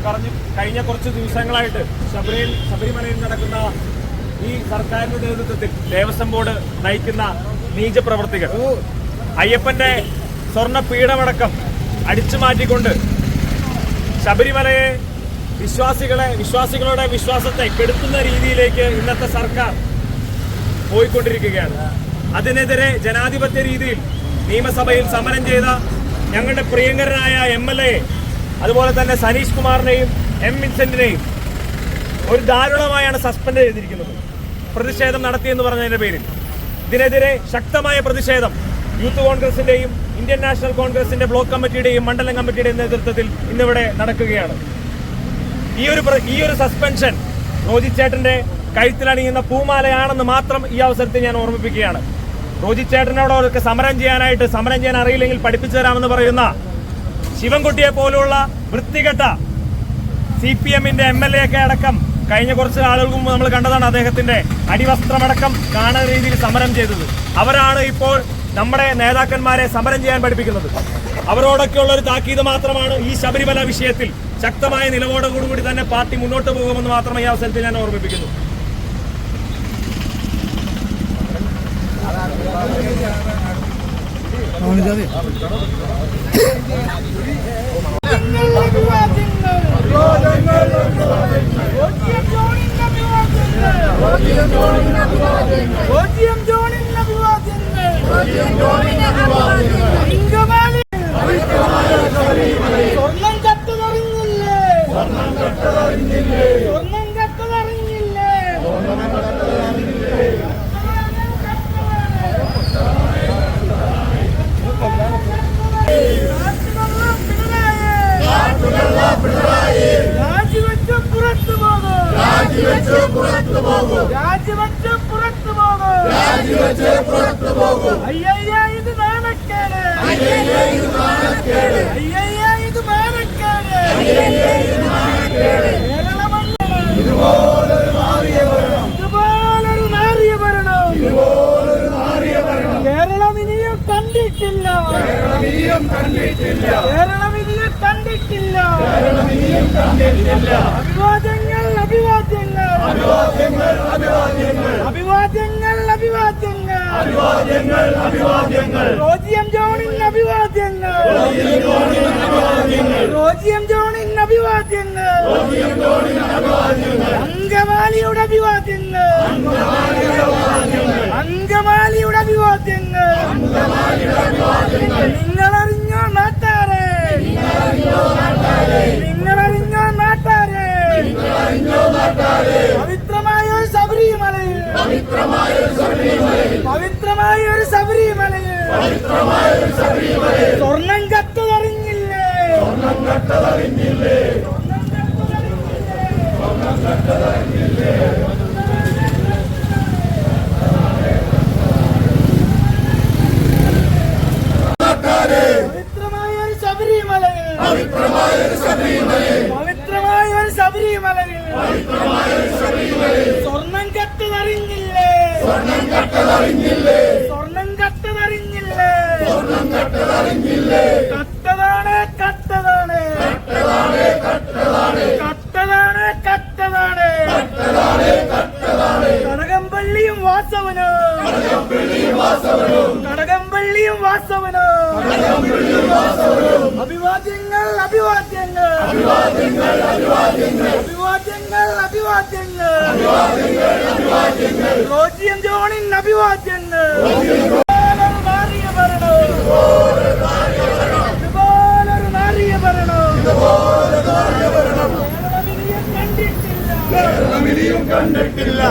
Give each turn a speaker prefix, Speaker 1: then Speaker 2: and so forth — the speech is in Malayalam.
Speaker 1: കഴിഞ്ഞ കുറച്ച് ദിവസങ്ങളായിട്ട് ശബരിമലയിൽ നടക്കുന്ന ഈ സർക്കാരിന്റെ നേതൃത്വത്തിൽ ദേവസ്വം ബോർഡ് നയിക്കുന്ന നീച പ്രവർത്തികൾ അയ്യപ്പന്റെ സ്വർണ്ണ പീഠമടക്കം അടിച്ചു മാറ്റിക്കൊണ്ട് ശബരിമലയെ വിശ്വാസികളുടെ വിശ്വാസത്തെ കെടുത്തുന്ന രീതിയിലേക്ക് ഇന്നത്തെ സർക്കാർ പോയിക്കൊണ്ടിരിക്കുകയാണ്. അതിനെതിരെ ജനാധിപത്യ രീതിയിൽ നിയമസഭയിൽ സമരം ചെയ്ത ഞങ്ങളുടെ പ്രിയങ്കരനായ MLA അതുപോലെ തന്നെ സനീഷ് കുമാറിനെയും M. വിൻസെന്റിനെയും ഒരു ദാരുണമായാണ് സസ്പെൻഡ് ചെയ്തിരിക്കുന്നത് പ്രതിഷേധം നടത്തിയെന്ന് പറഞ്ഞതിന്റെ പേരിൽ. ഇതിനെതിരെ ശക്തമായ പ്രതിഷേധം യൂത്ത് കോൺഗ്രസിന്റെയും ഇന്ത്യൻ നാഷണൽ കോൺഗ്രസിന്റെ ബ്ലോക്ക് കമ്മിറ്റിയുടെയും മണ്ഡലം കമ്മിറ്റിയുടെയും നേതൃത്വത്തിൽ ഇന്നിവിടെ നടക്കുകയാണ്. ഈ ഒരു സസ്പെൻഷൻ റോജി ചേട്ടന്റെ കഴുത്തിലണിയുന്ന പൂമാലയാണെന്ന് മാത്രം ഈ അവസരത്തിൽ ഞാൻ ഓർമ്മിപ്പിക്കുകയാണ്. റോജി ചേട്ടനോടൊക്കെ സമരം ചെയ്യാൻ അറിയില്ലെങ്കിൽ പഠിപ്പിച്ചു തരാമെന്ന് പറയുന്ന ശിവൻകുട്ടിയെ പോലുള്ള വൃത്തികെട്ട CPM-ന്റെ MLA ഒക്കെ അടക്കം കഴിഞ്ഞ കുറച്ച് ആളുകൾക്ക് മുമ്പ് നമ്മൾ കണ്ടതാണ് അദ്ദേഹത്തിന്റെ അടിവസ്ത്രമടക്കം കാണുന്ന രീതിയിൽ സമരം ചെയ്തത്. അവരാണ് ഇപ്പോൾ നമ്മുടെ നേതാക്കന്മാരെ സമരം ചെയ്യാൻ പഠിപ്പിക്കുന്നത്. അവരോടൊക്കെയുള്ള ഒരു താക്കീത് മാത്രമാണ് ഈ ശബരിമല വിഷയത്തിൽ ശക്തമായ നിലപാടോടുകൂടി തന്നെ പാർട്ടി മുന്നോട്ട് പോകുമെന്ന് മാത്രം ഈ അവസരത്തിൽ ഞാൻ ഓർമ്മിപ്പിക്കുന്നു.
Speaker 2: കേരളം ഇനിയും കണ്ടിട്ടില്ല. അഭിവാദ്യങ്ങൾ റോജി എം ജോണിന് അഭിവാദ്യങ്ങൾ അങ്കമാലിയുടെ അഭിവാദ്യങ്ങൾ നിങ്ങളറിഞ്ഞോ നാട്ടാരെ പവിത്രമായ ഒരു ശബരിമലയിൽ സ്വർണം കത്തതറിഞ്ഞില്ലേ? സ്വർണം കത്തതറിഞ്ഞില്ലേ? കടകംപള്ളിയും വാസവനോ അഭിവാദ്യങ്ങൾ റോജി എം ജോണിന് അഭിവാദ്യങ്ങൾ. കണ്ടിട്ടില്ല.